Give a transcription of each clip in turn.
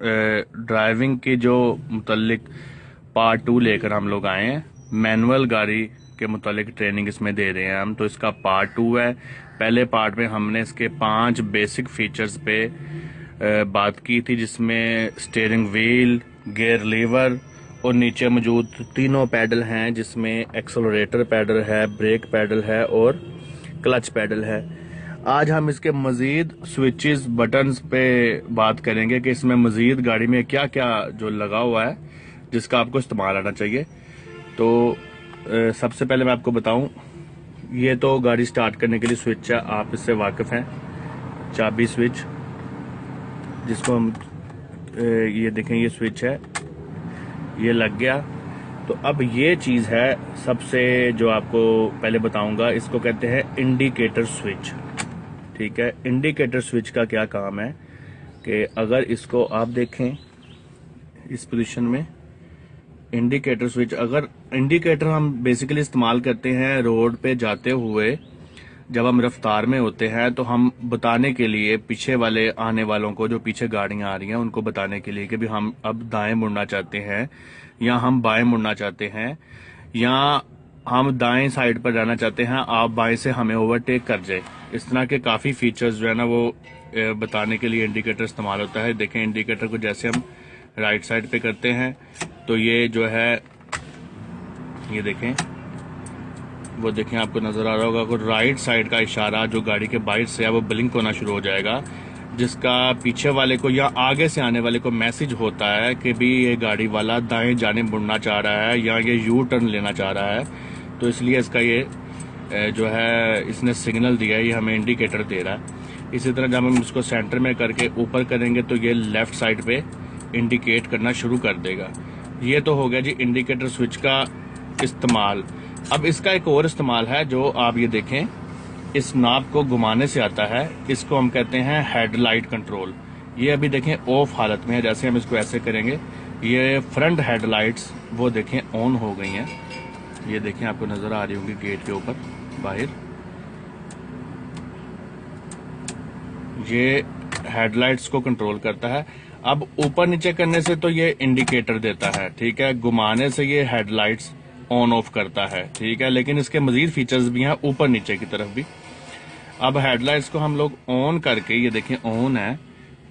Driving की जो मुतल्लिक part 2 लेकर हम लोग आए हैं। मैनुअल गाड़ी के मुतल्लिक ट्रेनिंग इसमें दे रहे हैं हम, तो इसका पार्ट 2 है। पहले पार्ट में हमने इसके 5 बेसिक फीचर्स पे बात की थी, जिसमें स्टीयरिंग व्हील, गियर लीवर और नीचे मौजूद तीनों पैडल हैं, जिसमें एक्सेलरेटर पैडल है, ब्रेक पैडल है और क्लच पैडल है। आज हम इसके मजीद स्विचेस बटन्स पे बात करेंगे कि इसमें मजीद गाड़ी में क्या क्या जो लगा हुआ है जिसका आपको इस्तेमाल आना चाहिए। तो सबसे पहले मैं आपको बताऊं, ये तो गाड़ी स्टार्ट करने के लिए स्विच है, आप इससे वाकिफ हैं। चाबी स्विच, जिसको हम ये देखें, ये स्विच है, ये लग गया। तो अब ये चीज़ है सबसे जो आपको पहले बताऊंगा, इसको कहते हैं इंडिकेटर स्विच। ठीक है, इंडिकेटर स्विच का क्या काम है कि अगर इसको आप देखें इस पोजीशन में, इंडिकेटर स्विच, अगर इंडिकेटर हम बेसिकली इस्तेमाल करते हैं रोड पे जाते हुए, जब हम रफ्तार में होते हैं तो हम बताने के लिए पीछे वाले आने वालों को, जो पीछे गाड़ियां आ रही हैं उनको बताने के लिए कि भी हम अब दाएं मुड़ना चाहते हैं या हम बाएं मुड़ना चाहते हैं या हम दाएं साइड पर जाना चाहते हैं, आप बाएं से हमें ओवरटेक कर जाए। इस तरह के काफ़ी फीचर्स जो है ना वो बताने के लिए इंडिकेटर इस्तेमाल होता है। देखें, इंडिकेटर को जैसे हम राइट साइड पे करते हैं तो ये जो है, ये देखें, वो देखें, आपको नज़र आ रहा होगा कि राइट साइड का इशारा जो गाड़ी के बाइट से है वो ब्लिंक होना शुरू हो जाएगा, जिसका पीछे वाले को या आगे से आने वाले को मैसेज होता है कि भी ये गाड़ी वाला दाएं जाने मुड़ना चाह रहा है या ये यू टर्न लेना चाह रहा है। तो इसलिए इसका ये जो है इसने सिग्नल दिया है, ये हमें इंडिकेटर दे रहा है। इसी तरह जब हम इसको सेंटर में करके ऊपर करेंगे तो ये लेफ्ट साइड पे इंडिकेट करना शुरू कर देगा। ये तो हो गया जी इंडिकेटर स्विच का इस्तेमाल। अब इसका एक और इस्तेमाल है जो आप ये देखें, इस नाब को घुमाने से आता है, इसको हम कहते हैं हेडलाइट कंट्रोल। ये अभी देखें ऑफ हालत में है, जैसे हम इसको ऐसे करेंगे ये फ्रंट हेडलाइट्स वो देखें ऑन हो गई हैं। ये देखें, आपको नजर आ रही होंगी गेट के ऊपर बाहर, ये हेडलाइट्स को कंट्रोल करता है। अब ऊपर नीचे करने से तो ये इंडिकेटर देता है, ठीक है, घुमाने से ये हेडलाइट्स ऑन ऑफ करता है, ठीक है, लेकिन इसके मजीद फीचर्स भी हैं ऊपर नीचे की तरफ भी। अब हेडलाइट्स को हम लोग ऑन करके, ये देखें ऑन है,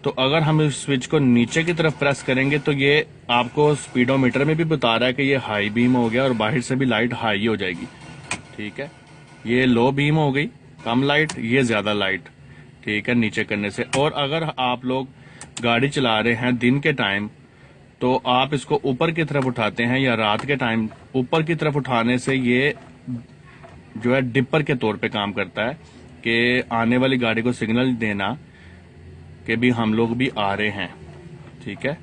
तो अगर हम इस स्विच को नीचे की तरफ प्रेस करेंगे तो ये आपको स्पीडोमीटर में भी बता रहा है कि ये हाई बीम हो गया और बाहर से भी लाइट हाई हो जाएगी। ठीक है, ये लो बीम हो गई, कम लाइट, ये ज्यादा लाइट, ठीक है, नीचे करने से। और अगर आप लोग गाड़ी चला रहे हैं दिन के टाइम तो आप इसको ऊपर की तरफ उठाते हैं, या रात के टाइम ऊपर की तरफ उठाने से ये जो है डिपर के तौर पे काम करता है कि आने वाली गाड़ी को सिग्नल देना कि भी हम लोग भी आ रहे हैं। ठीक है,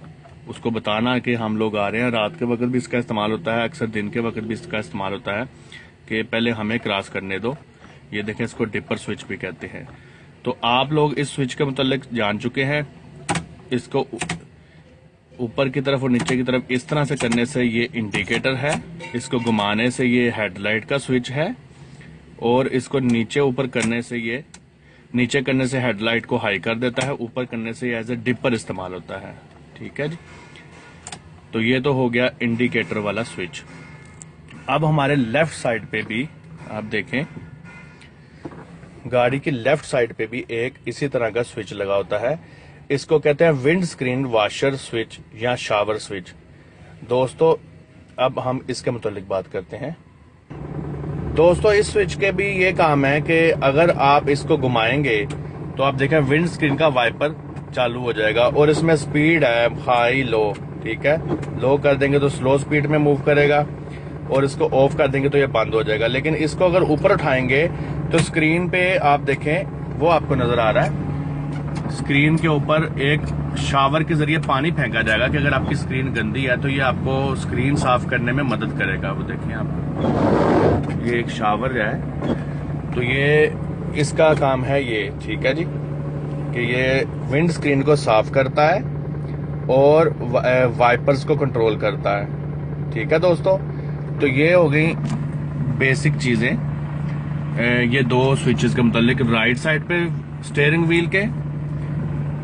उसको बताना कि हम लोग आ रहे हैं। रात के वक्त भी इसका इस्तेमाल होता है, अक्सर दिन के वक्त भी इसका इस्तेमाल होता है कि पहले हमें क्रॉस करने दो। ये देखें, इसको डिपर स्विच भी कहते हैं। तो आप लोग इस स्विच के मुतालिक जान चुके हैं। इसको ऊपर की तरफ और नीचे की तरफ इस तरह से करने से ये इंडिकेटर है, इसको घुमाने से ये हेडलाइट का स्विच है, और इसको नीचे ऊपर करने से ये नीचे करने से हेडलाइट को हाई कर देता है, ऊपर करने से ये एज ए डिपर इस्तेमाल होता है। ठीक है जी, तो ये तो हो गया इंडिकेटर वाला स्विच। अब हमारे लेफ्ट साइड पे भी आप देखें, गाड़ी की लेफ्ट साइड पे भी एक इसी तरह का स्विच लगा होता है। इसको कहते हैं विंड स्क्रीन वॉशर स्विच या शावर स्विच। दोस्तों, अब हम इसके मुतालिक बात करते हैं। दोस्तों, इस स्विच के भी ये काम है कि अगर आप इसको घुमाएंगे तो आप देखें विंड स्क्रीन का वाइपर चालू हो जाएगा, और इसमें स्पीड है हाई लो। ठीक है, लो कर देंगे तो स्लो स्पीड में मूव करेगा, और इसको ऑफ कर देंगे तो ये बंद हो जाएगा। लेकिन इसको अगर ऊपर उठाएंगे तो स्क्रीन पे आप देखें, वो आपको नजर आ रहा है, स्क्रीन के ऊपर एक शावर के जरिए पानी फेंका जाएगा कि अगर आपकी स्क्रीन गंदी है तो ये आपको स्क्रीन साफ करने में मदद करेगा। वो देखें आप, ये एक शावर है, तो ये इसका काम है ये। ठीक है जी, कि ये विंड स्क्रीन को साफ करता है और वाइपर्स को कंट्रोल करता है। ठीक है दोस्तों, तो ये हो गई बेसिक चीजें, ये दो स्विचेस के मुतालिक। राइट साइड पे स्टीयरिंग व्हील के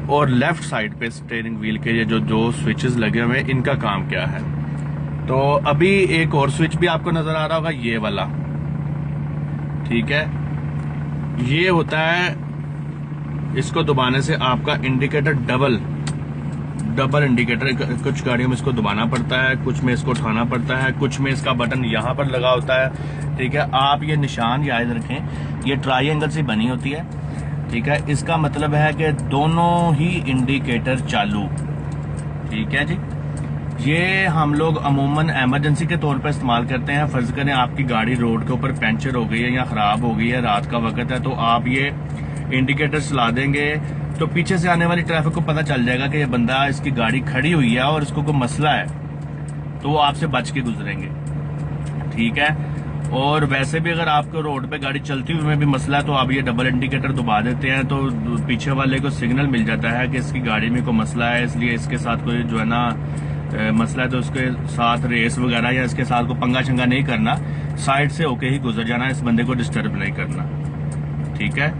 और लेफ्ट साइड पे स्टीयरिंग व्हील के ये जो स्विचेस लगे हुए हैं इनका काम क्या है। तो अभी एक और स्विच भी आपको नजर आ रहा होगा, ये वाला, ठीक है। ये होता है, इसको दबाने से आपका इंडिकेटर डबल इंडिकेटर, कुछ गाड़ियों में इसको दबाना पड़ता है, कुछ में इसको उठाना पड़ता है, कुछ में इसका बटन यहाँ पर लगा होता है, ठीक है। आप ये निशान याद रखें, ये ट्रायंगल से बनी होती है, ठीक है। इसका मतलब है कि दोनों ही इंडिकेटर चालू, ठीक है जी। ये हम लोग अमूमन इमरजेंसी के तौर पर इस्तेमाल करते हैं। फर्ज करें आपकी गाड़ी रोड के ऊपर पंचर हो गई है या खराब हो गई है, रात का वक्त है, तो आप ये इंडिकेटर चला देंगे तो पीछे से आने वाली ट्रैफिक को पता चल जाएगा कि ये बंदा, इसकी गाड़ी खड़ी हुई है और इसको कोई मसला है, तो वो आपसे बच के गुजरेंगे, ठीक है। और वैसे भी अगर आपको रोड पे गाड़ी चलती हुई में भी मसला है तो आप ये डबल इंडिकेटर दबा देते हैं तो पीछे वाले को सिग्नल मिल जाता है कि इसकी गाड़ी में कोई मसला है, इसलिए इसके साथ कोई जो है ना मसला है, तो उसके साथ रेस वगैरह या इसके साथ कोई पंगा चंगा नहीं करना, साइड से होके ही गुजर जाना, इस बंदे को डिस्टर्ब नहीं करना, ठीक है।